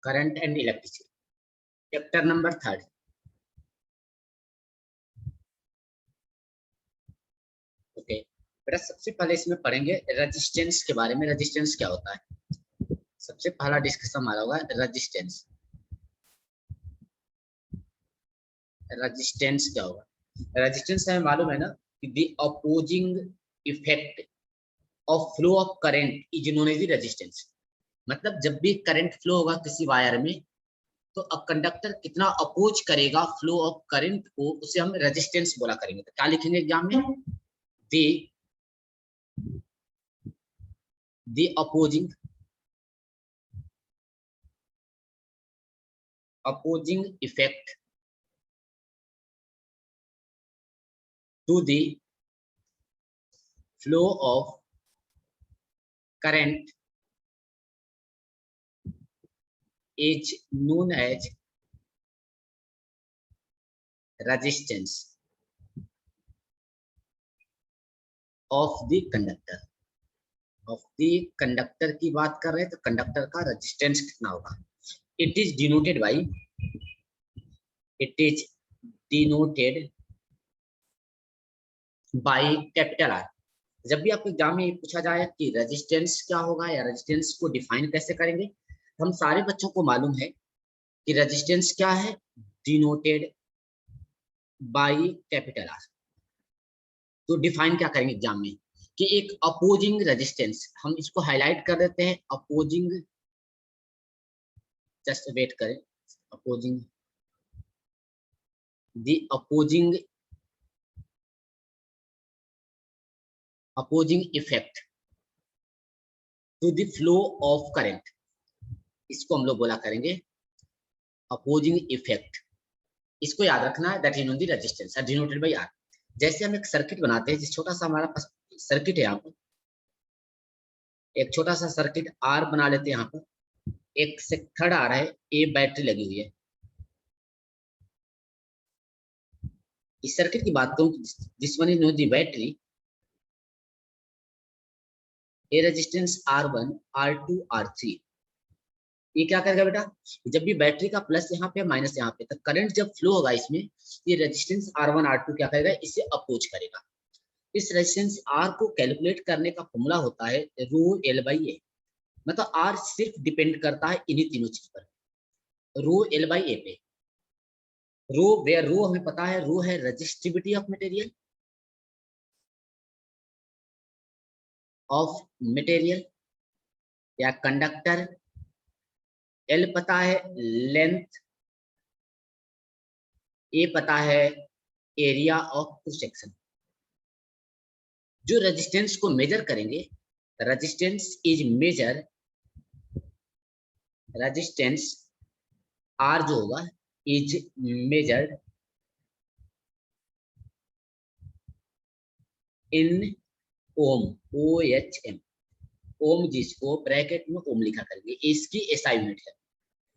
Current and electricity, chapter number 3। Okay बेटा, सबसे पहले इसमें पढ़ेंगे रेजिस्टेंस के बारे में। रेजिस्टेंस क्या होता है, सबसे पहला डिस्कशन हमारा होगा रेजिस्टेंस। रेजिस्टेंस क्या होगा? रेजिस्टेंस हमें मालूम है ना कि the opposing effect of flow of current is known as resistance. मतलब जब भी करंट फ्लो होगा किसी वायर में, तो अब कंडक्टर कितना अपोज करेगा फ्लो ऑफ करंट को, उसे हम रेजिस्टेंस बोला करेंगे। तो क्या लिखेंगे एग्जाम में? The opposing effect to the flow of current is known as resistance of the conductor। of the conductor की बात कर रहे हैं तो कंडक्टर का रेजिस्टेंस कितना होगा? it is denoted by capital R। जब भी आपके एग्जाम में पूछा जाए कि रेजिस्टेंस क्या होगा या रेजिस्टेंस को डिफाइन कैसे करेंगे, तो हम सारे बच्चों को मालूम है कि रेजिस्टेंस क्या है, डिनोटेड बाय कैपिटल R। तो डिफाइन क्या करेंगे एग्जाम में कि एक अपोजिंग रेजिस्टेंस, हम इसको हाईलाइट कर देते हैं अपोजिंग, जस्ट वेट करें, opposing, the opposing effect to the flow of current, इसको हम लोग बोला करेंगे अपोजिंग इफेक्ट। इसको याद रखना है, that is known the resistance denoted by R। जैसे हम एक सर्किट बनाते हैं, जिस छोटा सा हमारा पास सर्किट है, यहाँ पर एक छोटा सा सर्किट R बना लेते हैं। यहाँ पर एक से थर्ड आ रहा है, ए बैटरी लगी हुई है। इस सर्किट की बात करूं, this one is known the battery, A resistance R1, R2, R3। ये क्या करेगा बेटा, जब भी बैटरी का प्लस यहाँ पे माइनस यहाँ पे, तो करंट जब फ्लो होगा इसमें, ये रेजिस्टेंस R1, R2 क्या करेगा, इसे अपोज करेगा। इस रेजिस्टेंस R को कैलकुलेट करने का फॉर्मूला होता है रो L बाई ए। मतलब R सिर्फ डिपेंड करता है इन्हीं तीनों चीज पर, रो L बाई ए पे। रो वेयर रो हमें पता है, रो है रेजिस्टिविटी ऑफ मटेरियल, या कंडक्टर। L पता है लेंथ, ए पता है एरिया ऑफ क्रॉस सेक्शन। जो रेजिस्टेंस को मेजर करेंगे, resistance is measure, resistance R जो होगा is measured in ohm, OHM, ohm, जिसको ब्रैकेट में ओम लिखा करेंगे, इसकी SI यूनिट है।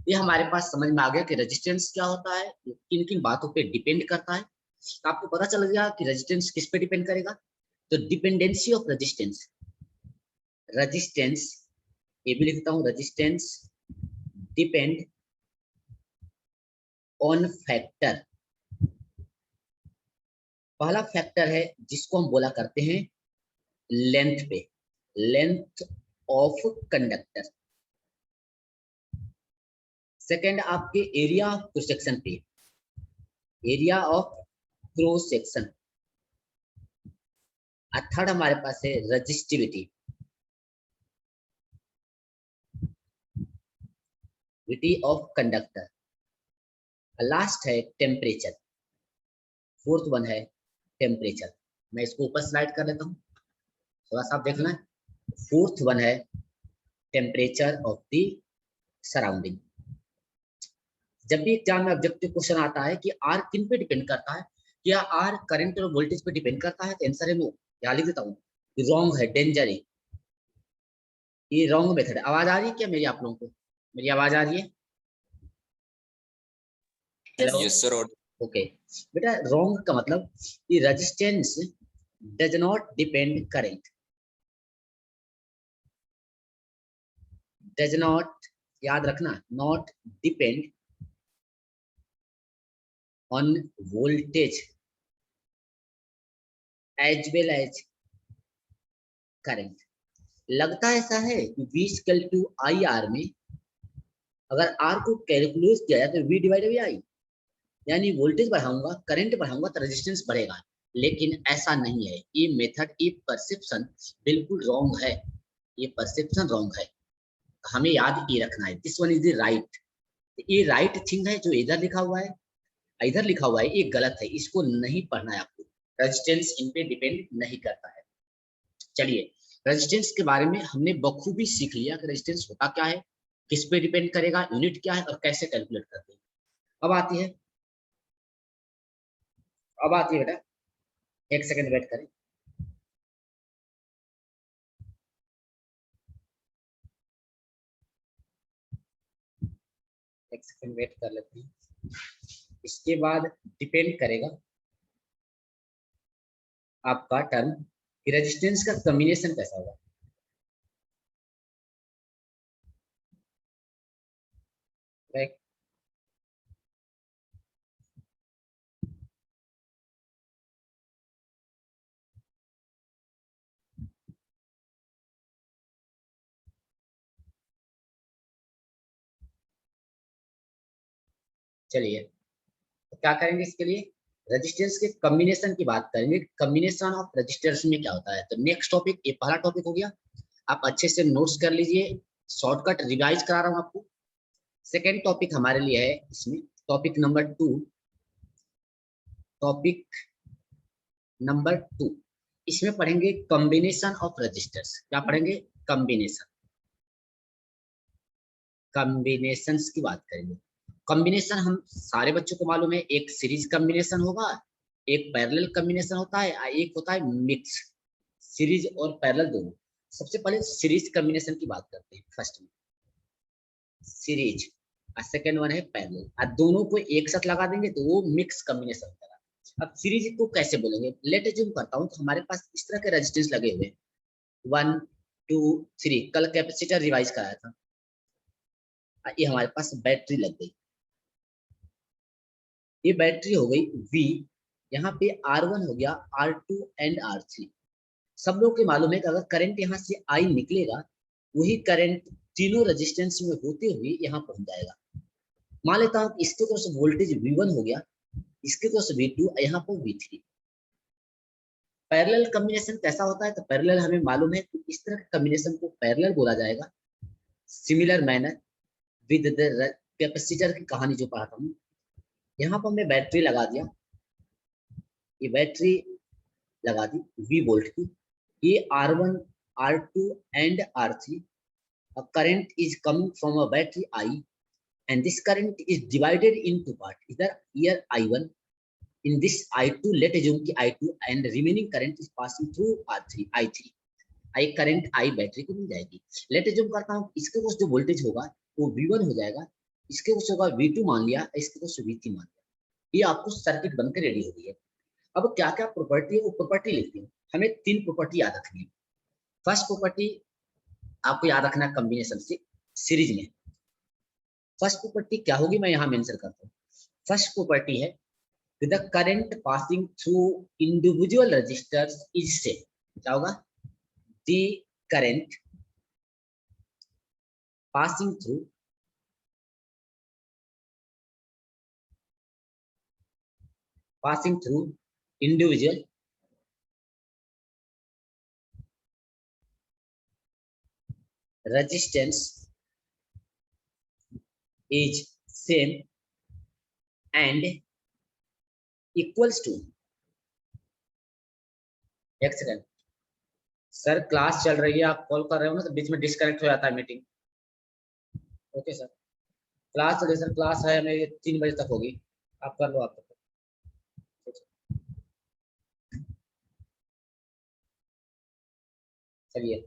ये हमारे पास समझ में आ गया कि रेजिस्टेंस क्या होता है, किन किन बातों पे डिपेंड करता है। तो आपको पता चल गया कि रेजिस्टेंस किस पे डिपेंड करेगा। तो डिपेंडेंसी ऑफ रेजिस्टेंस, रेजिस्टेंस ये भी लिखता हूं, रेजिस्टेंस डिपेंड ऑन फैक्टर। पहला फैक्टर है जिसको हम बोला करते हैं लेंथ पे, लेंथ ऑफ कंडक्टर। सेकंड आपके एरिया ऑफ क्रॉस सेक्शन पे, एरिया ऑफ क्रॉस सेक्शन। और थर्ड हमारे पास है रेजिस्टिविटी, ऑफ कंडक्टर। लास्ट है टेम्परेचर, फोर्थ वन है टेम्परेचर। मैं इसको ऊपर स्लाइड कर लेता हूँ, थोड़ा सा आप देखना। फोर्थ वन है टेम्परेचर ऑफ द सराउंडिंग। जब भी एग्जाम में ऑब्जेक्टिव क्वेश्चन आता है कि R किन पे डिपेंड करता है, क्या R करंट और वोल्टेज पे डिपेंड करता है, तो आंसर है नो। यहाँ लिख देता हूँ, रॉन्ग है, डेंजर है, ये रॉन्ग मेथड है। आवाज आ रही है क्या मेरी आप लोगों को? मेरी आवाज आ रही है? Hello, yes sir. ओके बेटा, रॉन्ग का मतलब ये resistance does not depend current, does not याद रखना, not depend on voltage as well as current. लगता ऐसा है कि V equal to I R में अगर R को कैलकुलेट किया जाए तो V डिवाइड बाई आई, यानी वोल्टेज बढ़ाऊंगा करंट बढ़ाऊंगा तो रेजिस्टेंस बढ़ेगा, लेकिन ऐसा नहीं है। ये मेथड, ये परसेप्शन बिल्कुल रॉन्ग है, ये परसेप्शन रॉन्ग है। हमें याद ये रखना है, this one is the right. ये राइट थिंग है जो इधर लिखा हुआ है, इधर लिखा हुआ है ये गलत है, इसको नहीं पढ़ना है आपको। रेजिस्टेंस इन पे डिपेंड नहीं करता है। चलिए, रेजिस्टेंस के बारे में हमने बखूबी सीख लिया कि रेजिस्टेंस होता क्या है, किस पे डिपेंड करेगा, यूनिट क्या है और कैसे कैलकुलेट करते हैं। अब आती है, अब आती है बेटा, एक सेकंड वेट करें। एक सेकंड वेट कर लेते हैं। इसके बाद डिपेंड करेगा आपका टर्म कि रेजिस्टेंस का कॉम्बिनेशन कैसा होगा। राइट, चलिए तो क्या करेंगे इसके लिए, रेजिस्टेंस के कॉम्बिनेशन की बात करेंगे। कॉम्बिनेशन ऑफ रेजिस्टेंस में क्या होता है, तो नेक्स्ट टॉपिक, ये पहला टॉपिक हो गया, आप अच्छे से नोट्स कर लीजिए, शॉर्टकट रिवाइज करा रहा हूँ आपको। सेकेंड टॉपिक हमारे लिए है इसमें, टॉपिक नंबर 2, टॉपिक नंबर 2, इसमें पढ़ेंगे कॉम्बिनेशन ऑफ रजिस्टर्स। क्या पढ़ेंगे, कॉम्बिनेशन, कॉम्बिनेशंस की बात करेंगे। कॉम्बिनेशन हम सारे बच्चों को मालूम है, एक सीरीज कॉम्बिनेशन होगा, एक पैरेलल कॉम्बिनेशन होता है, एक होता है मिक्स, सीरीज और पैरेलल दोनों। सबसे पहले सीरीज कॉम्बिनेशन की बात करते हैं। फर्स्ट में सीरीज और सेकेंड वन है पैरेलल, और दोनों को एक साथ लगा देंगे तो वो मिक्स कॉम्बिनेशन होगा। अब सीरीज को कैसे बोलेंगे, लेट अज्यूम करता हूँ तो हमारे पास इस तरह के रेजिस्टेंस लगे हुए हैं, 1 2 3, कल कैपेसिटर रिवाइज कराया था, ये हमारे पास बैटरी लग गई, ये बैटरी हो गई V, यहाँ पे R1 हो गया, R2 एंड R3। सब लोग को मालूम है कि अगर करंट यहाँ से I निकलेगा, वही करंट तीनों रेजिस्टेंस में होते हुए यहाँ पहुंच जाएगा। मान लेता हूँ इसके तरफ से वोल्टेज V1 हो गया, इसके तरफ से V2, यहाँ पर V3। पैरेलल कॉम्बिनेशन कैसा होता है, तो पैरेलल हमें मालूम है कि इस तरह के कॉम्बिनेशन को पैरेलल बोला जाएगा। Similar manner with the capacitor की कहानी जो पढ़ा था, यहाँ पर हमने बैटरी लगा दिया, ये बैटरी लगा दी V वोल्ट की, ये R1 R2 and R3, a current is coming from a battery I, and this current is divided into part, either here I1, in this I2 let assume कि I2 and remaining current is passing through R3 I3, I current I battery को मिल जाएगी। Late assume करता हूँ इसके कुछ जो voltage होगा वो V1 हो जाएगा, इसके कुछ होगा V2 मान लिया, इसके कुछ V3 मान लिया, ये आपको सर्किट बनकर रेडी हो गई है। अब क्या क्या प्रॉपर्टी है वो प्रॉपर्टी लिखते हैं, हमें 3 प्रॉपर्टी याद रखनी है। फर्स्ट प्रॉपर्टी आपको याद रखना है कॉम्बिनेशन से सीरीज में। फर्स्ट प्रॉपर्टी क्या होगी, मैं यहाँ मेंशन करता हूँ। फर्स्ट प्रॉपर्टी है the current passing through individual resistors is same. क्या होगा, द करंट पासिंग थ्रू इंडिविजुअल resistance is same and equals to, एक सेकंड सर क्लास चल रही है, आप कॉल कर रहे हो ना तो बीच में डिस्कनेक्ट हो जाता है मीटिंग। ओके सर, क्लास चलिए सर, क्लास है मेरी 3 बजे तक होगी, आप कर लो आप तक। चलिए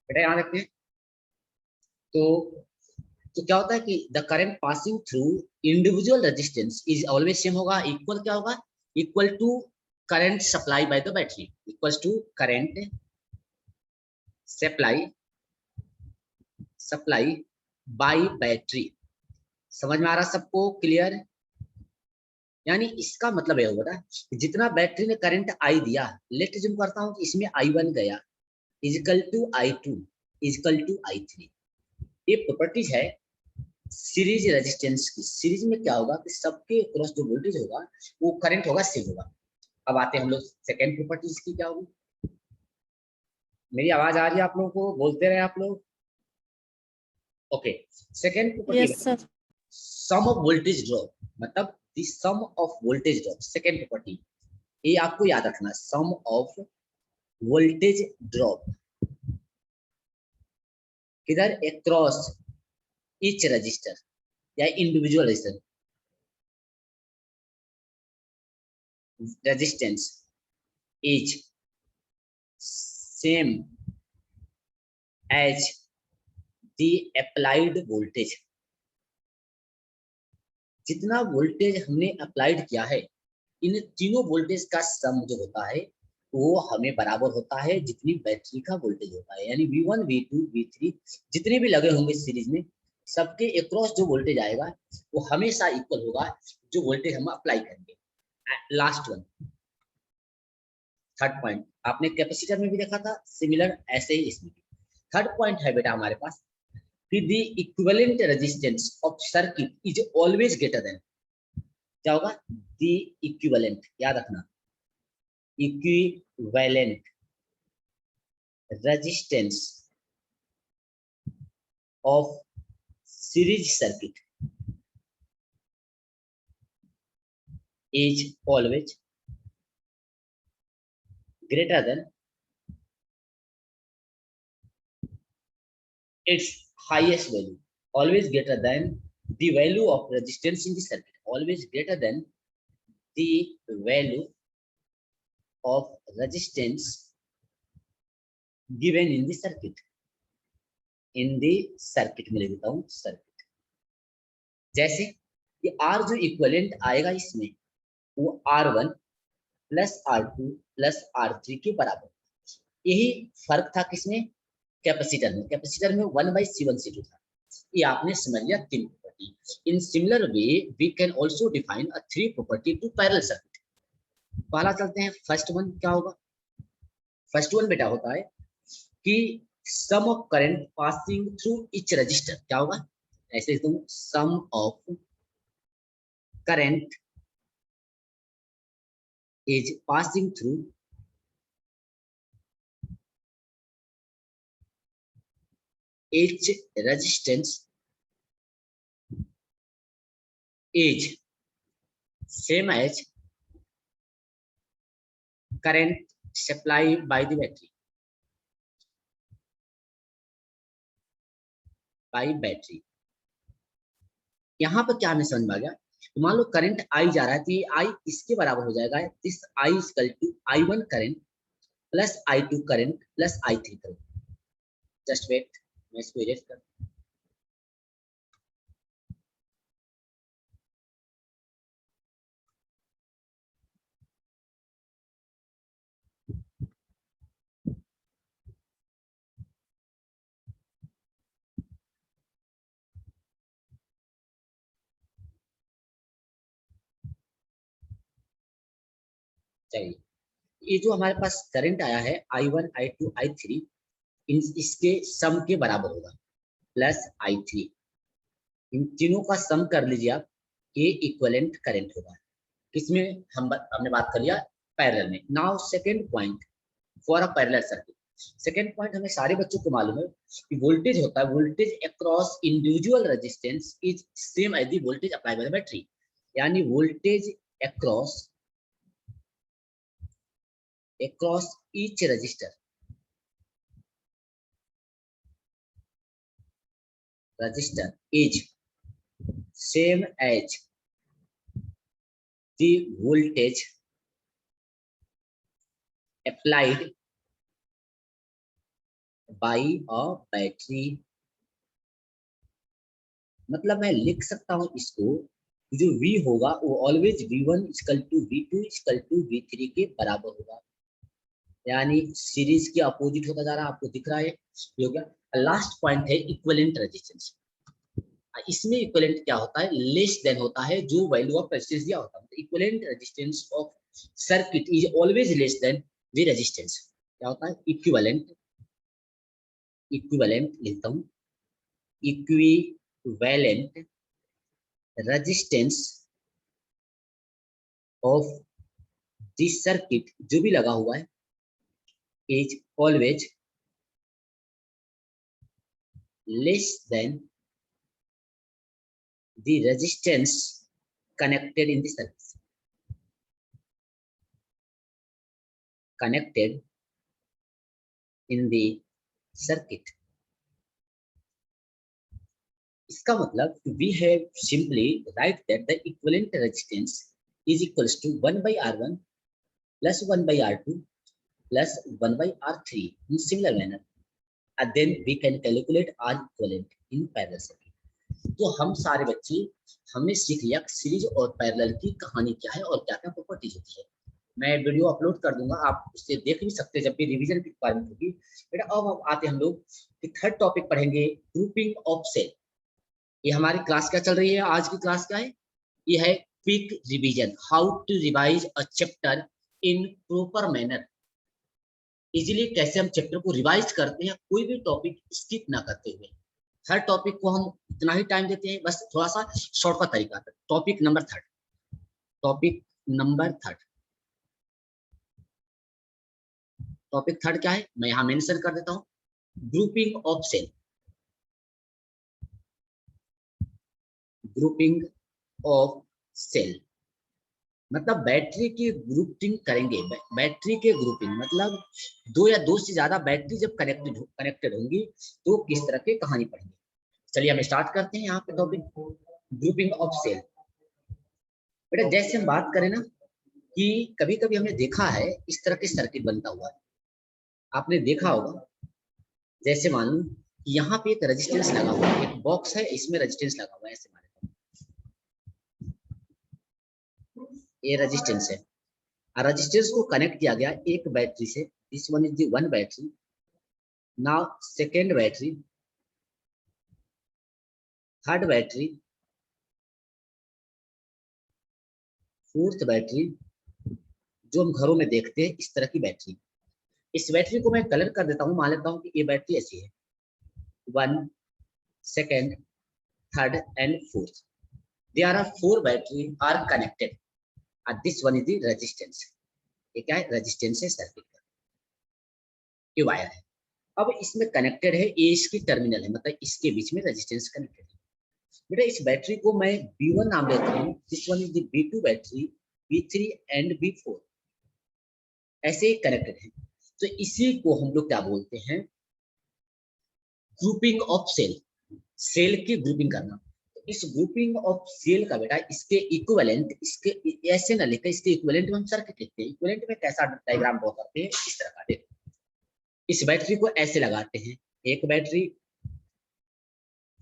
बेटा यहाँ देखते हैं, तो क्या होता है कि the current passing through individual resistance is always same होगा, इक्वल क्या होगा, equal to current supply by the battery, equals to current supply by battery. समझ में आ रहा सबको? क्लियर? यानी इसका मतलब यह होगा कि जितना बैटरी ने करंट आई दिया, लेट अज्यूम करता हूं कि इसमें I1 गया, is equal to I2 is equal to I3। ये प्रॉपर्टीज है सीरीज रेजिस्टेंस की। सीरीज में क्या होगा कि सबके क्रॉस जो वोल्टेज होगा वो करंट होगा, सेम होगा। अब आते हैं हम लोग सेकेंड प्रॉपर्टीज की, क्या होगी? मेरी आवाज आ रही है आप लोगों को? बोलते रहे आप लोग। Okay, second property yes sir. Sum of voltage drop, मतलब the sum of voltage drop. Second property ये आपको याद रखना, सम ऑफ वोल्टेज ड्रॉप किधर? अक्रॉस ईच रजिस्टर या individual resistance is same as the applied voltage. जितना voltage हमने applied किया है, इन तीनों वोल्टेज का सम जो होता है वो हमें बराबर होता है जितनी बैटरी का वोल्टेज होता है। यानी V1 V2 V3 जितने भी लगे होंगे सीरीज में, सबके अक्रॉस जो वोल्टेज आएगा वो हमेशा इक्वल होगा जो वोल्टेज हम अप्लाई करेंगे। लास्ट वन, थर्ड पॉइंट आपने कैपेसिटर में भी देखा था, सिमिलर ऐसे ही इसमें भी। थर्ड पॉइंट है बेटा हमारे पास कि the equivalent resistance of circuit is always greater than, क्या होगा? द इक्विवेलेंट, याद रखना, equivalent resistance of series circuit is always greater than its highest value, always greater than the value of resistance in the circuit, always greater than the value of resistance given in the circuit, in the circuit में लिख देता हूँ circuit. जैसे ये R जो equivalent आएगा इसमें वो R1 plus R2 plus R3 के बराबर। यही फर्क था किसमें? कैपेसिटर में। कैपेसिटर में 1/C1 C2 था। ये आपने समझ लिया तीन property. In similar way we can also define a three property to parallel circuit. पहला चलते हैं, फर्स्ट वन क्या होगा? फर्स्ट वन बेटा होता है कि sum of current passing through each resistor, क्या होगा? ऐसे तुम sum of current is passing through each resistance is same as current supplied by the battery, by battery। यहाँ पर क्या हमें समझ में आ गया? तो मान लो करंट आई जा रहा है तो ये आई इसके बराबर हो जाएगा, this I equal to I1 current plus I2 current plus I3 current. Just wait, मैं इसको इरेज कर। चलिए, ये जो हमारे पास करंट आया है I1 I2 I3, इसके सम के बराबर होगा प्लस I3। इन तीनों का सम कर लीजिए आप, ये इक्विवेलेंट करंट होगा। किसमें? हमने बात कर लिया पैरेलल में। Now second point for a parallel circuit. Second point हमें सारे बच्चों को मालूम है कि वोल्टेज होता है, voltage across individual resistance is same as the voltage applied by the battery. यानी voltage across each resistor is same as the voltage applied by a battery। मतलब मैं लिख सकता हूं इसको, जो V होगा वो always V1 equal to V2 equal to V3 के बराबर होगा। यानी सीरीज के अपोजिट होता जा रहा है, आपको दिख रहा है। ये हो गया। लास्ट पॉइंट है इक्विवेलेंट रेजिस्टेंस। इसमें इक्विवेलेंट क्या होता है, लेस देन होता है जो वैल्यू ऑफ रेजिस्टेंस दिया होता है। Equivalent resistance of circuit is always less than the resistance. क्या होता है, इक्विवेलेंट, इक्विवेलेंट लिखता हूं, equivalent resistance of this circuit, जो भी लगा हुआ है, is always less than the resistance connected in the circuit, connected in the circuit। इसका मतलब we have simply write that the equivalent resistance is equals to 1 by R1 plus 1 by R2 plus 1 by R3 in similar manner, and then we can calculate R equivalent in parallel circuit। तो हम सारे बच्चे हमने सीख लिया series और parallel की कहानी क्या है और क्या क्या प्रॉपर्टीज होती है। मैं वीडियो अपलोड कर दूंगा, आप उससे देख भी सकते हैं जब भी रिवीजन की रिक्वायरमेंट होगी। बेटा अब आते हम लोग कि थर्ड टॉपिक पढ़ेंगे, ग्रुपिंग ऑफ सेल। ये हमारी क्लास क्या चल रही है, आज की क्लास क्या है, ये है quick revision, how to revise a chapter in proper manner. Easily कैसे हम चैप्टर को रिवाइज करते हैं, कोई भी टॉपिक स्किप ना करते हुए। हर टॉपिक को हम इतना ही टाइम देते हैं, बस थोड़ा सा शॉर्टकट तरीका। Topic number third, topic number third, topic third क्या है, मैं यहां मेंशन कर देता हूं, grouping of cell. Grouping of cell मतलब बैटरी की ग्रुपिंग करेंगे। बैटरी के ग्रुपिंग मतलब दो या दो से ज्यादा बैटरी जब कनेक्टेड होंगी तो किस तरह की कहानी पढ़ेंगे। चलिए हम स्टार्ट करते हैं यहाँ पे टॉपिक, ग्रुपिंग ऑफ सेल। बेटा जैसे हम बात करें ना कि कभी कभी हमने देखा है इस तरह के सर्किट बनता हुआ है, आपने देखा होगा। जैसे मान लो यहाँ पे एक रेजिस्टेंस लगा हुआ है, एक बॉक्स है, इसमें रेजिस्टेंस लगा हुआ है, ऐसे मान ये रेजिस्टेंस है, रेजिस्टेंस को कनेक्ट किया गया एक बैटरी से। This one is the one battery. Now second battery, third battery, fourth battery, जो हम घरों में देखते हैं इस तरह की बैटरी। इस बैटरी को मैं कलर कर देता हूँ, मान लेता हूँ कि ये बैटरी ऐसी है, 1, 2, 3 and 4। There are 4 battery are connected and this one is the resistance। ये क्या है, रेजिस्टेंस है सर्किट का, ये वायर है। अब इसमें कनेक्टेड है, ये इसकी टर्मिनल है, मतलब इसके बीच में रेजिस्टेंस कनेक्टेड है। बेटा इस बैटरी को मैं B1 नाम देता हूँ, this one is the B2 battery, B3 and B4 ऐसे ही कनेक्टेड है। तो इसी को हम लोग क्या बोलते हैं, ग्रुपिंग ऑफ सेल। सेल की ग्रुपिंग करना। तो इस ग्रुपिंग ऑफ सेल का बेटा इसके इक्विवेलेंट, इसके ऐसे ना लिखते, इसके इक्विवेलेंट में हम सर्किट लिखते हैं। इक्विवेलेंट में कैसा डायग्राम ड्रॉ करते हैं, इस तरह का। देखो इस बैटरी को ऐसे लगाते हैं, एक बैटरी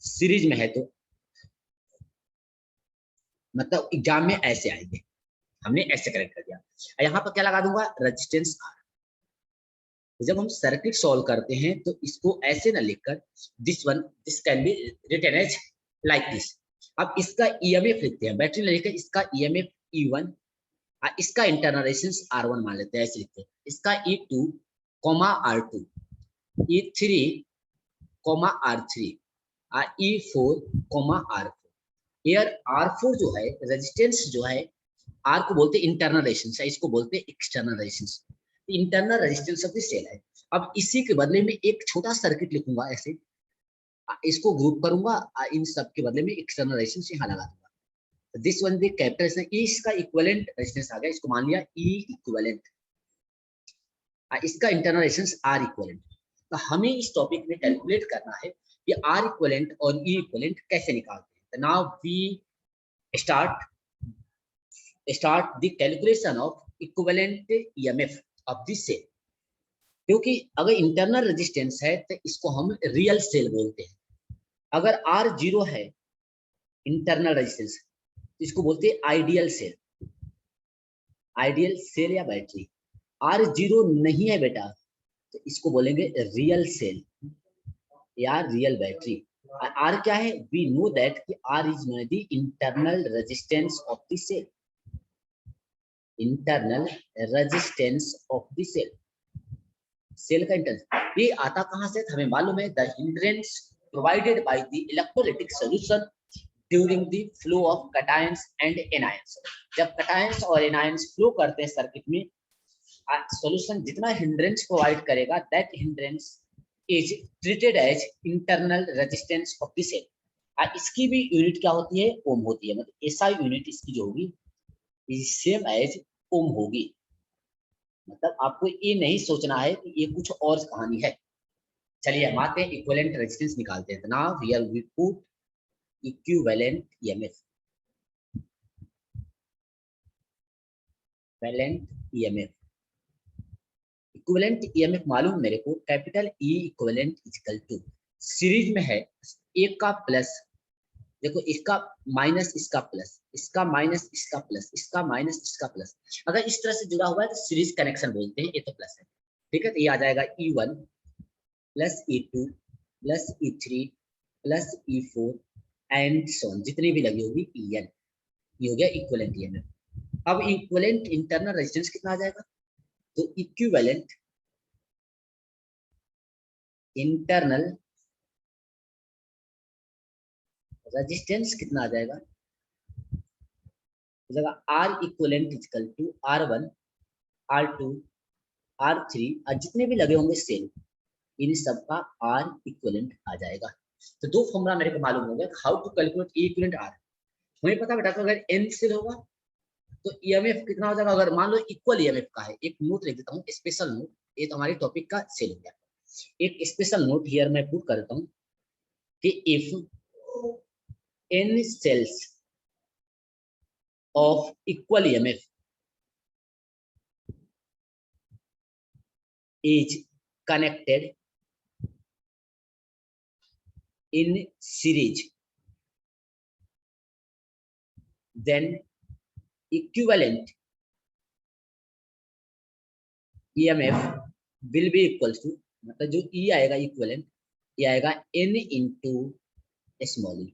सीरीज में है तो मतलब एग्जाम में ऐसे आएंगे, हमने ऐसे कनेक्ट कर दिया। यहाँ पर क्या लगा दूंगा, रेजिस्टेंस आर। जब हम सर्किट सॉल्व करते हैं तो इसको ऐसे ना लिखकर this one, this can be written as like this. अब इसका ईएमएफ लिखते हैं, बैटरी लेकर इसका ईएमएफ E1, इसका इंटरनल रेजिस्टेंस R1 मान लेते हैं, ऐसे लिखते हैं। इसका E2, R2, E3, R3, E4, R4। Here R4 जो है रेजिस्टेंस जो है, R को बोलते हैं इंटरनल रेजिस्टेंस, इसको बोलते हैं external resistance. Internal resistance of the cell है। अब इसी के बदले में एक छोटा सर्किट लिखूंगा ऐसे, इसको ग्रुप करूंगा, इन सब के बदले में एक्सटर्नल रेजिस्टेंस यहाँ लगा दूंगा। दिस वन द कैपिटल, इसका इक्विवेलेंट रेजिस्टेंस आ गया, इसको मान लिया E इक्विवेलेंट, इसका इंटरनल रेजिस्टेंस R इक्विवेलेंट। तो हमें इस टॉपिक में कैलकुलेट करना है कि R इक्विवेलेंट और E इक्विवेलेंट कैसे निकालते हैं। तो now we start the calculation of equivalent EMF of this cell। क्योंकि अगर इंटरनल रेजिस्टेंस है तो इसको हम रियल सेल बोलते हैं। अगर R0 है इंटरनल रेजिस्टेंस तो इसको बोलते हैं आइडियल सेल, आइडियल सेल या बैटरी। R0 नहीं है बेटा तो इसको बोलेंगे रियल सेल या रियल बैटरी। आर क्या है? वी नो दैट कि R is known the internal resistance of the cell, internal resistance of the cell, cell का इंटरनल। ये आता कहां से? हमें मालूम है the hindrance provided by the electrolytic solution during the flow of cations and anions. जब कैटायंस और एनायंस फ्लो करते हैं सर्किट में, सॉल्यूशन जितना हिंड्रेंस प्रोवाइड करेगा, that hindrance is treated as internal resistance of the cell. इसकी भी unit क्या होती है? ओम होती है। मतलब ऐसा यूनिट इसकी जो होगी इज सेम एज ओम होगी। मतलब आपको ये नहीं सोचना है कि ये कुछ और कहानी है। चलिए हम आते हैं इक्विवेलेंट रेजिस्टेंस निकालते हैं। Now here we put equivalent EMF, equivalent EMF, equivalent EMF मालूम मेरे को, capital E equivalent equal to, series में है एक का प्लस, देखो इसका माइनस इसका प्लस, इसका माइनस इसका प्लस, इसका माइनस इसका प्लस। अगर इस तरह से जुड़ा हुआ है तो सीरीज कनेक्शन बोलते हैं। ये तो प्लस है, ठीक है। तो ये आ जाएगा E1 plus E2 plus E3 plus E4 and so on, जितनी भी लगी होगी En। ये हो गया इक्विवेलेंट ईएमएफ। अब इक्विवेलेंट इंटरनल रेजिस्टेंस कितना आ जाएगा? तो इक्विवेलेंट इंटरनल रेजिस्टेंस कितना आ जाएगा? हो जाएगा are equivalent equal to R1 R2 R3 और जितने भी लगे होंगे सेल, इन सबका आर इक्विवेलेंट आ जाएगा। तो दो फॉर्मूला मेरे को मालूम हो गया how to calculate E equivalent R. हमें पता बेटा तो अगर एन सेल होगा तो ईएमएफ कितना हो जाएगा? अगर मान लो इक्वल ईएमएफ का है, एक नोट लिख देता हूँ, स्पेशल नोट, ये तो हमारे टॉपिक का सेल हो गया। एक स्पेशल नोट हियर मैं पुट करता हूँ कि if N cells of equal EMF is connected in series, then equivalent EMF will be equals to, मतलब जो E आएगा इक्विवेलेंट, ये आएगा N इंटू स्मॉल ई।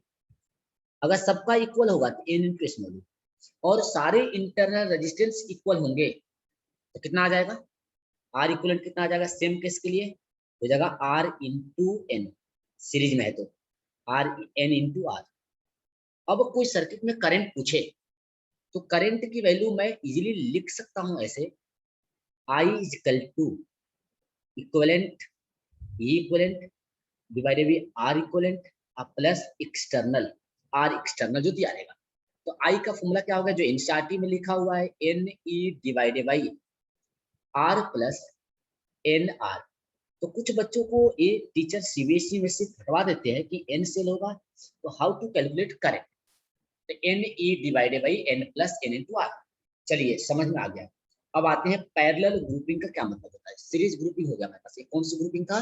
अगर सबका इक्वल होगा तो N इंटू स्मॉल ई, और सारे इंटरनल रेजिस्टेंस इक्वल होंगे तो कितना आ जाएगा? आर इक्विवेलेंट कितना आ जाएगा? सेम केस के लिए हो जाएगा R इंटू एन, सीरीज में है तो R N इंटू आर। अब कोई सर्किट में करंट पूछे तो करंट की वैल्यू मैं इजीली लिख सकता हूं ऐसे, I is equal to equivalent E equivalent divided by R equivalent plus external R external जो दिया रहेगा। तो I का फॉर्मूला क्या होगा? जो एनसीईआरटी में लिखा हुआ है, NE divided by R plus NR। तो कुछ बच्चों को ये टीचर सीबीएसई में से हटवा देते हैं कि N सेल होगा तो हाउ टू कैलकुलेट करंट, तो NE divided by N plus N into R। चलिए समझ में आ गया। अब आते हैं पैरेलल ग्रुपिंग का क्या मतलब होता है। सीरीज ग्रुपिंग हो गया हमारे पास, ये कौन सी ग्रुपिंग था?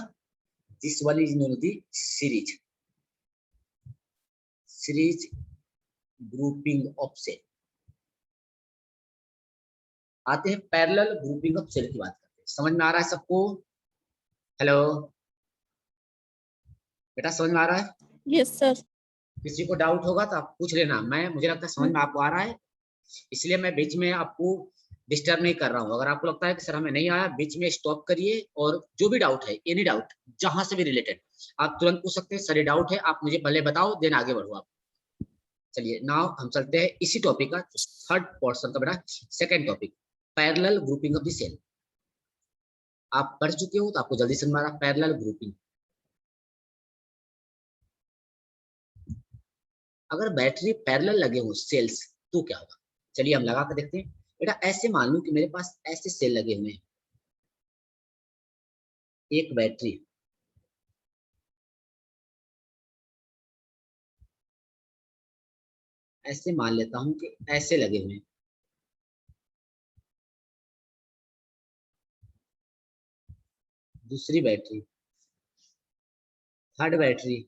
This one is known the series, series grouping of cell. आते हैं पैरेलल ग्रुपिंग ऑफ सेल की बात करते हैं। समझ में आ रहा है सबको? हेलो बेटा, समझ में आ रहा है? Yes sir. किसी को डाउट होगा तो आप पूछ लेना, मैं मुझे लगता है समझ में आपको आ रहा है, इसलिए मैं बीच में आपको डिस्टर्ब नहीं कर रहा हूँ। अगर आपको लगता है कि सर हमें नहीं आया, बीच में स्टॉप करिए और जो भी डाउट है, एनी डाउट जहां से भी रिलेटेड, आप तुरंत पूछ सकते हैं। सर ये डाउट है, आप मुझे पहले बताओ, देन आगे बढ़ो आप। चलिए नाउ हम चलते हैं इसी टॉपिक का थर्ड पोर्शन का बेटा, second topic, parallel grouping of the cell. आप पढ़ चुके हो तो आपको जल्दी समझ में आ रहा है पैरेलल ग्रुपिंग। अगर बैटरी पैरेलल लगे हो सेल्स तो क्या होगा? चलिए हम लगा कर देखते हैं। बेटा ऐसे मान लो कि मेरे पास ऐसे सेल लगे हुए हैं, एक बैटरी, ऐसे मान लेता हूं कि ऐसे लगे हुए हैं, दूसरी बैटरी, थर्ड बैटरी,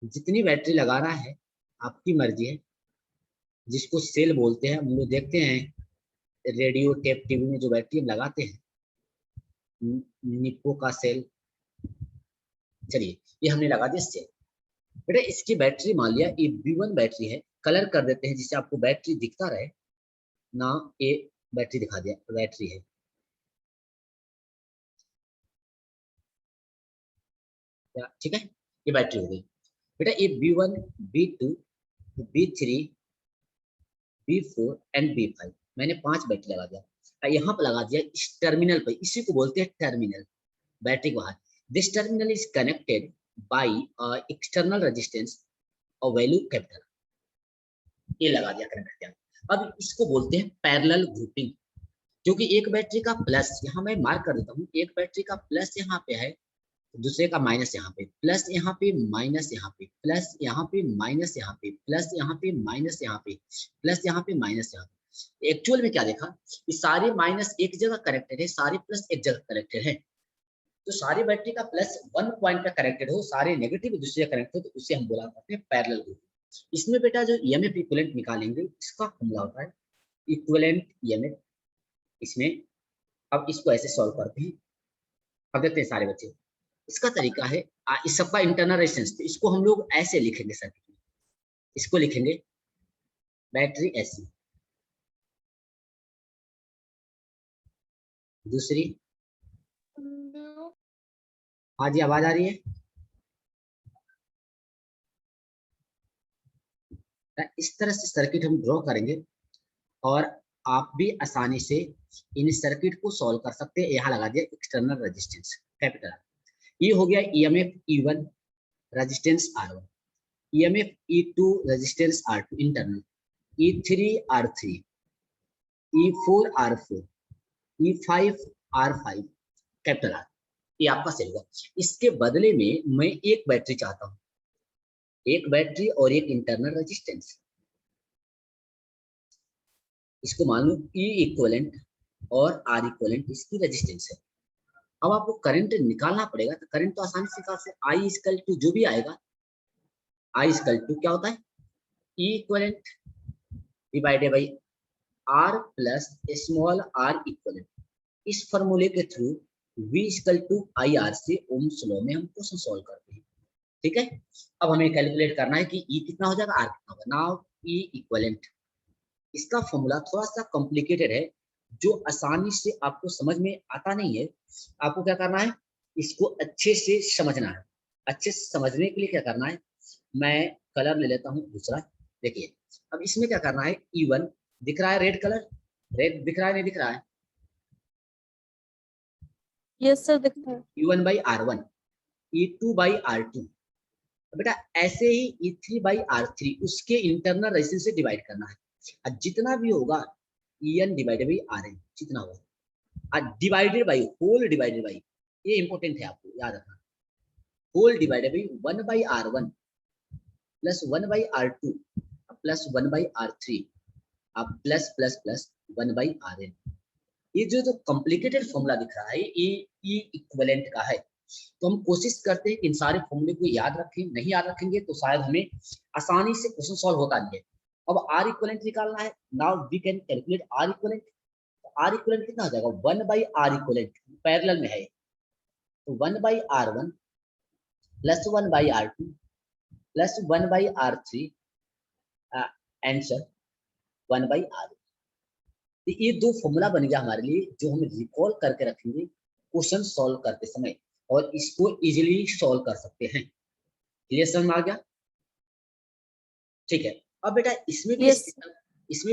जितनी बैटरी लगाना है आपकी मर्जी है। जिसको सेल बोलते हैं, हम लोग देखते हैं रेडियो टेप टीवी में जो बैटरी हम लगाते हैं, निप्पो का सेल, चलिए ये हमने लगा दिया सेल। बेटा इसकी बैटरी मान लिया ये B1 बैटरी है, कलर कर देते हैं जिससे आपको बैटरी दिखता रहे ना। ये बैटरी दिखा दिया, बैटरी है। क्या ठीक है, ये बैटरी हो गई। बेटा ये B1 B2 B3 B4 and B5 मैंने 5 बैटरी लगा दिया। यहाँ पर लगा दिया इस टर्मिनल पर, इसी को बोलते हैं टर्मिनल, बैटरी के बाहर। This terminal is connected by external resistance और वैल्यू कैपिटल, ये लगा दिया कनेक्ट किया। अब इसको बोलते हैं पैरेलल ग्रुपिंग, क्योंकि एक बैटरी का प्लस यहाँ मैं मार्क कर देता हूँ, एक बैटरी का प्लस यहाँ पे है, दूसरे का माइनस यहाँ पे, प्लस यहाँ पे माइनस यहाँ पे, प्लस यहाँ पे माइनस यहाँ पे, प्लस यहाँ पे माइनस यहाँ पे, प्लस यहाँ पे माइनस यहाँ पे। एक्चुअल में क्या देखा, ये सारे माइनस एक जगह कनेक्टेड है, सारे प्लस एक जगह कनेक्टेड है। तो सारी बैटरी का प्लस वन पॉइंट पे कनेक्टेड हो, सारे नेगेटिव दूसरे कनेक्टेड हो, तो उसे हम बोला करते हैं पैरेलल ग्रुप। इसमें बेटा जो ईएमएफ इक्विवेलेंट निकालेंगे इसका फॉर्मूला होता है इक्विवेलेंट ईएमएफ। इसमें अब इसको ऐसे सॉल्व करते हैं। अब देखते हैं सारे बच्चे, इसका तरीका है इस सबका इंटरनल रेजिस्टेंस, तो इसको हम लोग ऐसे लिखेंगे सर्किट में, इसको लिखेंगे बैटरी ऐसी, दूसरी, हाँ जी आवाज आ रही है। इस तरह से सर्किट हम ड्रॉ करेंगे और आप भी आसानी से इन सर्किट को सॉल्व कर सकते हैं। यहाँ लगा दिया एक्सटर्नल रेजिस्टेंस कैपिटल, ये हो गया EMF E1 resistance R1, EMF E2 resistance R2 internal, E3 R3, E4 R4, E5 R5 capital R, ये आपका सेल होगा। इसके बदले में मैं एक बैटरी चाहता हूँ, एक बैटरी और एक इंटरनल रेजिस्टेंस, इसको मान लो E इक्विवेलेंट और R इक्विवेलेंट इसकी रेजिस्टेंस है। अब आपको करंट निकालना पड़ेगा, तो करंट तो आसानी से निकाल सकते, I इक्वल टू जो भी आएगा, I इक्वल टू क्या होता है E equivalent divided by R plus small r equivalent. इस फॉर्मूले के through V equal to IR से ओम्स लॉ में हम क्वेश्चन सॉल्व करते हैं। ठीक है, अब हमें कैलकुलेट करना है कि E कितना हो जाएगा, R कितना होगा। नाउ E इक्विवेलेंट, इसका फॉर्मूला थोड़ा सा कॉम्प्लिकेटेड है, जो आसानी से आपको समझ में आता नहीं है। आपको क्या करना है, इसको अच्छे से समझना है। अच्छे से समझने के लिए क्या करना है, मैं कलर ले लेता हूँ दूसरा। देखिए अब इसमें क्या करना है, E1 दिख रहा है रेड कलर, रेड दिख रहा है नहीं दिख रहा है, यस सर दिख रहा है। E1 by R1, E2 by R2, बेटा ऐसे ही E3 बाई R3 उसके इंटरनल रेजिस्टेंस से डिवाइड करना है, और जितना भी होगा En डिवाइडेड बाई Rn जितना होगा, divided by whole divided by, ये इंपॉर्टेंट है आपको याद रखना, whole divided by 1 by R1 plus 1 by R2 plus 1 by R3 आप plus plus plus 1 by Rn। ये जो कॉम्प्लिकेटेड फॉर्मूला दिख रहा है ये E इक्विवेलेंट का है। तो हम कोशिश करते हैं कि इन सारे फॉर्मूले को याद रखें, नहीं याद रखेंगे तो शायद हमें आसानी से क्वेश्चन सॉल्व होता नहीं है। अब R इक्विवेलेंट निकालना है, now we can calculate R equivalent. R equivalent कितना हो जाएगा, 1 बाई R इक्विवेलेंट पैरेलल में है, तो 1 by R1 plus 1 by R2 plus 1 by R3 answer 1 by R। तो ये दो फॉर्मूला बन गया हमारे लिए, जो हम रिकॉल करके रखेंगे क्वेश्चन सॉल्व करते समय, और इसको इजीली सॉल्व कर सकते हैं। क्लियर समझ में आ गया, ठीक है। अब बेटा इसमें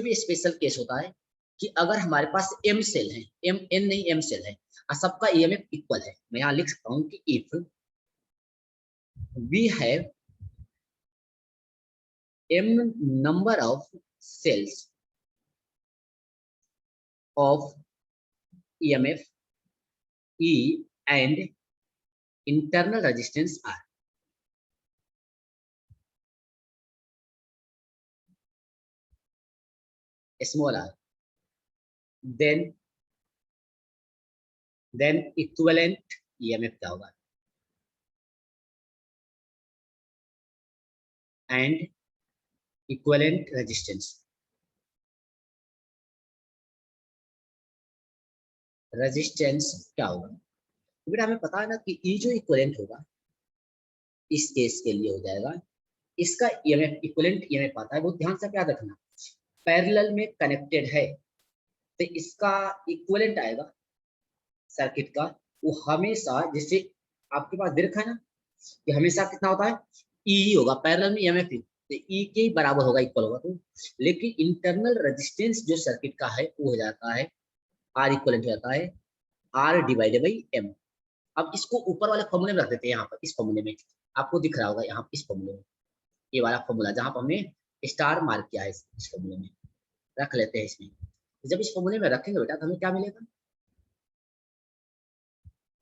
भी स्पेशल केस होता है कि अगर हमारे पास M सेल है, M नहीं M सेल है और सबका EMF इक्वल है, मैं यहाँ लिख सकता हूँ कि if we have M number of cells of EMF E and internal resistance R, small r, then equivalent EMF क्या होगा, and equivalent resistance, रेजिस्टेंस क्या होगा। तो बेटा हमें पता है ना कि E जो इक्विवेलेंट होगा इस केस के लिए हो जाएगा, इसका ईएमएफ इक्विवेलेंट ईएमएफ आता है, वो ध्यान से याद रखना, पैरेलल में कनेक्टेड है तो इसका इक्विवेलेंट आएगा सर्किट का, वो हमेशा, जैसे आपके पास दे रखा है ना कि हमेशा कितना होता है, ई ही होगा, पैरेलल में ईएमएफ तो ई के ही बराबर होगा, इक्वल होगा। तो लेकिन इंटरनल रेजिस्टेंस जो सर्किट का है वो हो जाता है आर इक्वलेंट हो जाता है आर डिवाइडेड बाई एम। अब इसको ऊपर वाले फॉर्मूले में रख देते हैं, यहाँ पर इस फॉर्मूले में आपको दिख रहा होगा, यहाँ इस फॉर्मूले में, ये वाला फॉर्मूला जहाँ पर हमने स्टार मार्क किया है, इस फॉर्मूले में रख लेते हैं इसमें। जब इस फॉर्मूले में रखेंगे बेटा तो हमें क्या मिलेगा,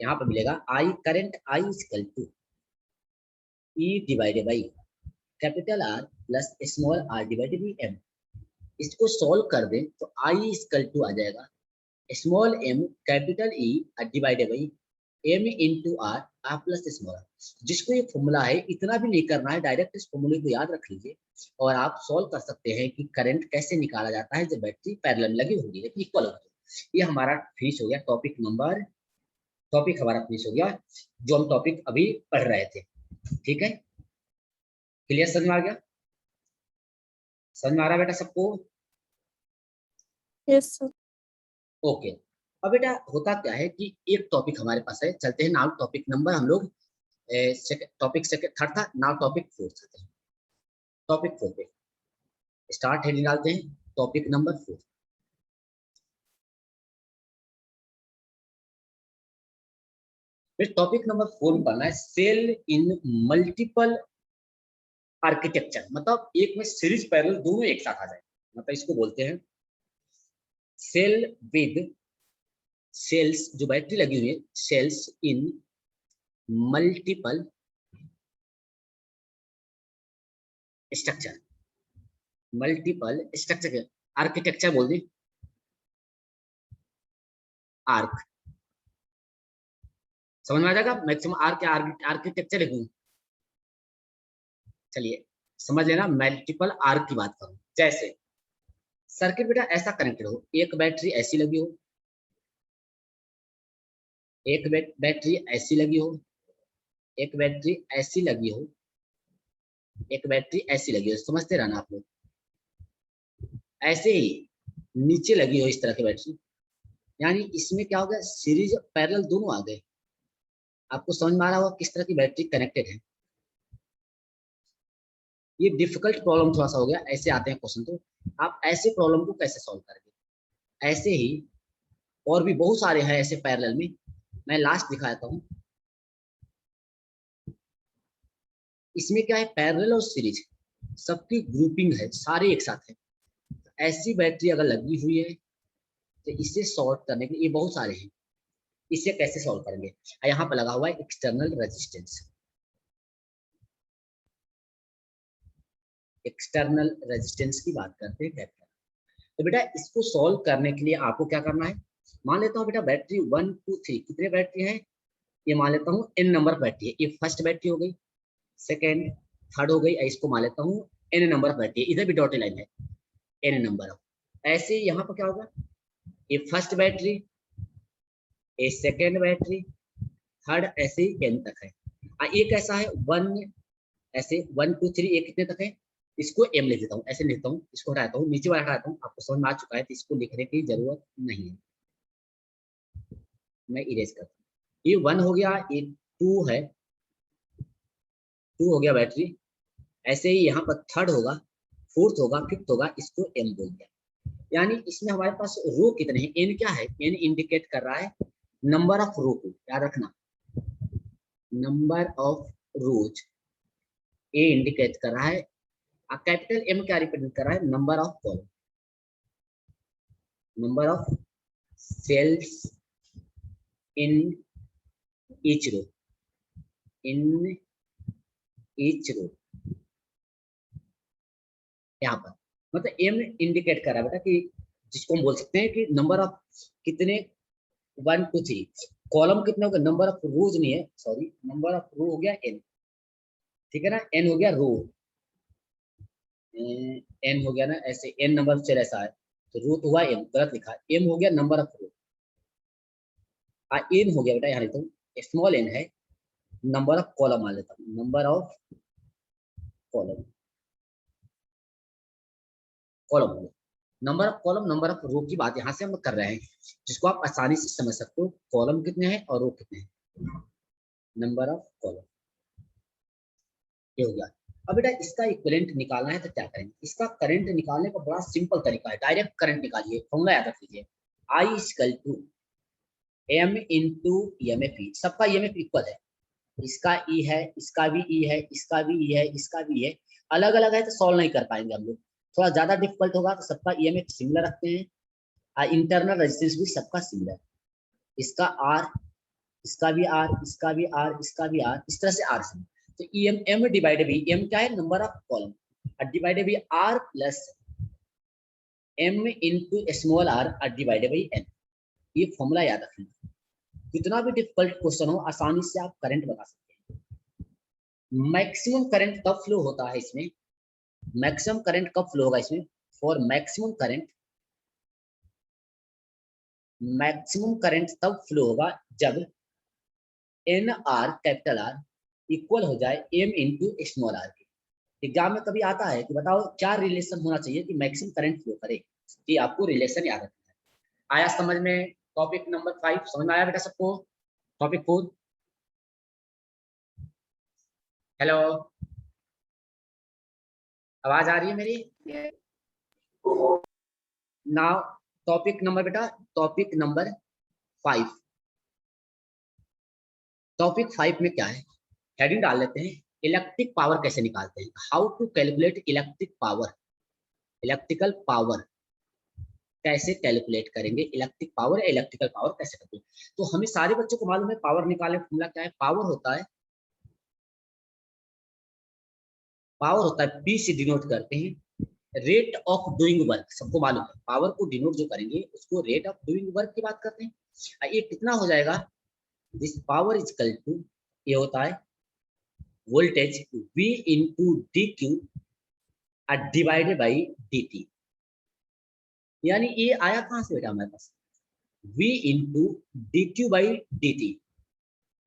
यहाँ पर मिलेगा I current I equal to E divided by capital R plus small R divided by M. इसको सॉल्व कर दें तो आई इक्वल टू आ जाएगा small M capital E divided by M into R R plus small R. जिसको ये formula है इतना भी नहीं करना है, डायरेक्ट इस फॉर्मूले को याद रख लीजिए और आप सॉल्व कर सकते हैं कि करंट कैसे निकाला जाता है जब बैटरी पैरेलल में लगी होगी, लेकिन इक्वल होगी। ये हमारा फिनिश हो गया टॉपिक हमारा फिनिश हो गया, जो हम टॉपिक अभी पढ़ रहे थे। ठीक है, क्लियर, समझ में आ गया, समझ में आ रहा बेटा सबको? Yes sir. ओके, अब बेटा होता क्या है कि एक टॉपिक हमारे पास है, चलते हैं नाउ टॉपिक नंबर, हम लोग टॉपिक सेकंड थर्ड था, नाउ टॉपिक फोर्थ चलते हैं। टॉपिक 4 पे स्टार्ट हेडिंग डालते हैं, टॉपिक नंबर 4। फिर टॉपिक नंबर 4 में पढ़ना है सेल इन मल्टीपल आर्किटेक्चर, मतलब एक में सीरीज पैरेलल दोनों एक साथ आ जाए, मतलब इसको बोलते हैं सेल विद सेल्स, जो बैटरी लगी हुई है cells in multiple structure, multiple structure architecture बोल दें, आर्क समझ में आ जाएगा, मैक्सिमम आर्क या आर्किटेक्चर लिखूं, चलिए समझ लेना, मल्टीपल आर्क की बात करूं। जैसे सर्किट बेटा ऐसा कनेक्टेड हो, एक बैटरी ऐसी लगी हो, एक बैटरी ऐसी लगी हो, एक बैटरी ऐसी लगी हो, एक बैटरी ऐसी लगी हो, समझते रहना आप लोग, ऐसे ही नीचे लगी हो इस तरह की बैटरी, यानी इसमें क्या हो गया, सीरीज पैरेलल दोनों आ गए। आपको समझ में आ रहा होगा किस तरह की बैटरी कनेक्टेड है। ये डिफिकल्ट प्रॉब्लम थोड़ा सा हो गया, ऐसे आते हैं क्वेश्चन, तो आप ऐसे प्रॉब्लम को कैसे सॉल्व करेंगे। ऐसे ही और भी बहुत सारे हैं ऐसे पैरेलल में, मैं लास्ट दिखाता हूँ। इसमें क्या है, पैरेलल और सीरीज सबकी ग्रुपिंग है, सारे एक साथ है। ऐसी बैटरी अगर लगी हुई है तो इसे सॉल्व करने के लिए, ये बहुत सारे हैं, इसे कैसे सॉल्व करेंगे। यहाँ पर लगा हुआ है एक्सटर्नल रेजिस्टेंस, एक्सटर्नल रेजिस्टेंस की बात करते हैं कैपिटल। तो बेटा इसको सॉल्व करने के लिए आपको क्या करना है, मान लेता हूँ बेटा बैटरी 1 2 3 कितने बैटरी है, ये मान लेता हूँ n नंबर बैटरी है, ये फर्स्ट बैटरी हो गई, सेकेंड थर्ड हो गई, इसको मान लेता हूँ n नंबर बैटरी, इधर भी डॉटेड लाइन है n नंबर। ऐसे यहाँ पर क्या होगा, ये फर्स्ट बैटरी, ये सेकेंड बैटरी, थर्ड, ऐसे ही n तक है। एक ऐसा है 1, ऐसे 1 2 3 ये कितने तक है, इसको m लिख देता हूँ, ऐसे लिखता हूँ, इसको हटाता हूँ, नीचे वाला हटाता हूँ, आपको समझ में आ चुका है तो इसको लिखने की जरूरत नहीं है, मैं इरेज करता हूँ। ये 1 हो गया, ये 2 है, 2 हो गया बैटरी, ऐसे ही यहाँ पर थर्ड होगा, फोर्थ होगा, फिफ्थ होगा, इसको m बोल दिया। यानी इसमें हमारे पास रो कितने हैं, n क्या है, n इंडिकेट कर रहा है नंबर ऑफ रो को, याद रखना number of rose, a indicate कर रहा है, कैपिटल M क्या रिप्रेजेंट कर रहा है, number of column, number of cells in each row, in each row, यहाँ पर मतलब M इंडिकेट कर रहा है बेटा कि जिसको हम बोल सकते हैं कि नंबर ऑफ कितने 1 2 3, कॉलम कितने हो गए, नंबर ऑफ रोज नहीं है, सॉरी नंबर ऑफ रो हो गया n, ठीक है ना, n हो गया रो, n हो गया ना, ऐसे n नंबर से ऐसा है तो रो तो हुआ m, गलत लिखा है, m हो गया नंबर ऑफ रो, n हो गया बेटा, यहाँ लिखता हूँ स्मॉल n है, नंबर ऑफ कॉलम मान लेता हूँ, नंबर ऑफ कॉलम, कॉलम हो गया। Number of column, number of row की बात यहाँ से हम कर रहे हैं, जिसको आप आसानी से समझ सकते हो, कॉलम कितने हैं और रो कितने हैं। नंबर ऑफ कॉलम ये हो गया। अब बेटा इसका इक्विवेलेंट निकालना है तो क्या करेंगे, इसका करंट निकालने का बड़ा सिंपल तरीका है, डायरेक्ट करंट निकालिए, फॉर्मूला याद रख लीजिए, I equal to M into EMF, सबका ईएमएफ इक्वल है, इसका ई है, इसका भी ई है, इसका भी ई है, इसका भी है, अलग अलग है तो सॉल्व नहीं कर पाएंगे हम लोग, थोड़ा ज्यादा डिफिकल्ट होगा तो सबका ईएमएफ सिमिलर रखते हैं, इंटरनल रेजिस्टेंस भी सबका सिमिलर, इसका आर, इसका भी आर, इसका भी आर, इसका भी आर, इस तरह से आर से, तो M M divided B, M क्या है, number of column, divided by R plus M into small R divided by N, ये फॉर्मूला याद रखना। कितना भी डिफिकल्ट क्वेश्चन हो आसानी से आप करंट बता सकते हैं। मैक्सिमम करंट कब फ्लो होता है इसमें, मैक्सिमम करंट कब फ्लो होगा इसमें, for maximum current, maximum current तब फ्लो होगा जब N R, capital R equal हो जाए एम इंटू स्मॉल आर के। एग्जाम में कभी आता है कि बताओ क्या रिलेशन होना चाहिए कि मैक्सिमम करंट फ्लो करे, कि आपको रिलेशन याद रखना है। आया समझ में, टॉपिक नंबर 5 समझ में आया बेटा सबको, टॉपिक 4, हेलो आवाज आ रही है मेरी, नाउ टॉपिक नंबर बेटा, टॉपिक नंबर 5, टॉपिक 5 में क्या है, हेडिंग डाल लेते हैं, इलेक्ट्रिक पावर कैसे निकालते हैं, how to calculate electric power, electrical power कैसे कैलकुलेट करेंगे, इलेक्ट्रिक पावर, इलेक्ट्रिकल पावर कैसे कैलकुलेट। तो हमें सारे बच्चों को मालूम है पावर निकालने फॉर्मूला क्या है, पावर होता है, पावर होता है पी से डिनोट करते हैं रेट ऑफ डूइंग वर्क, सबको मालूम है पावर को डिनोट जो करेंगे उसको रेट ऑफ डूइंग वर्क की बात करते हैं। ये कितना हो जाएगा, this power is equal to, ये होता है voltage V into D Q divided by D T, यानी ये आया कहां से बेटा हमारे पास, V into D Q by D T,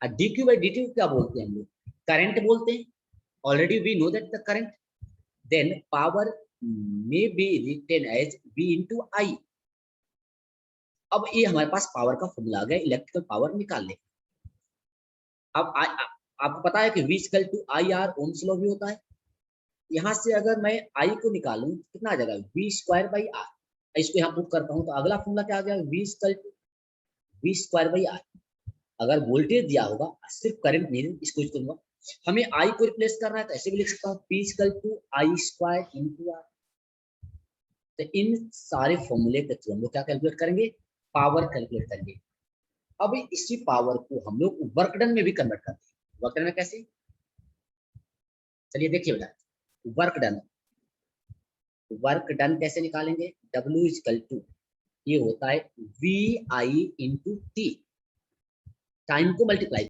D Q by D T क्या बोलते हैं हम लोग, करंट बोलते हैं, already we know that the current, then power may be written as V into I। अब ये हमारे पास पावर का फॉर्मूला आ गया इलेक्ट्रिकल पावर निकालने। अब आपको पता है कि V equal to I R, Ohm's law भी होता है, यहाँ से अगर मैं I को निकालूं कितना आ जाएगा, V स्क्वायर बाई आर, इसको यहाँ पुट करता हूँ तो अगला फॉर्मूला क्या आ गया, V equal to V square by R. अगर वोल्टेज दिया होगा सिर्फ करंट नहीं, इसको यूज करूंगा, हमें I को रिप्लेस करना है तो ऐसे भी लिख सकता हूँ P equal to I square into R. तो इन सारे फॉर्मूले के थ्रू हम लोग क्या कैलकुलेट करेंगे, पावर कैलकुलेट करेंगे। अब इसी पावर को हम लोग वर्क डन में भी कन्वर्ट करते हैं, वर्क डन में कैसे, चलिए देखिए बेटा, वर्क डन, वर्क डन कैसे निकालेंगे, W इक्वल टू, ये होता है V I into T, time को मल्टीप्लाई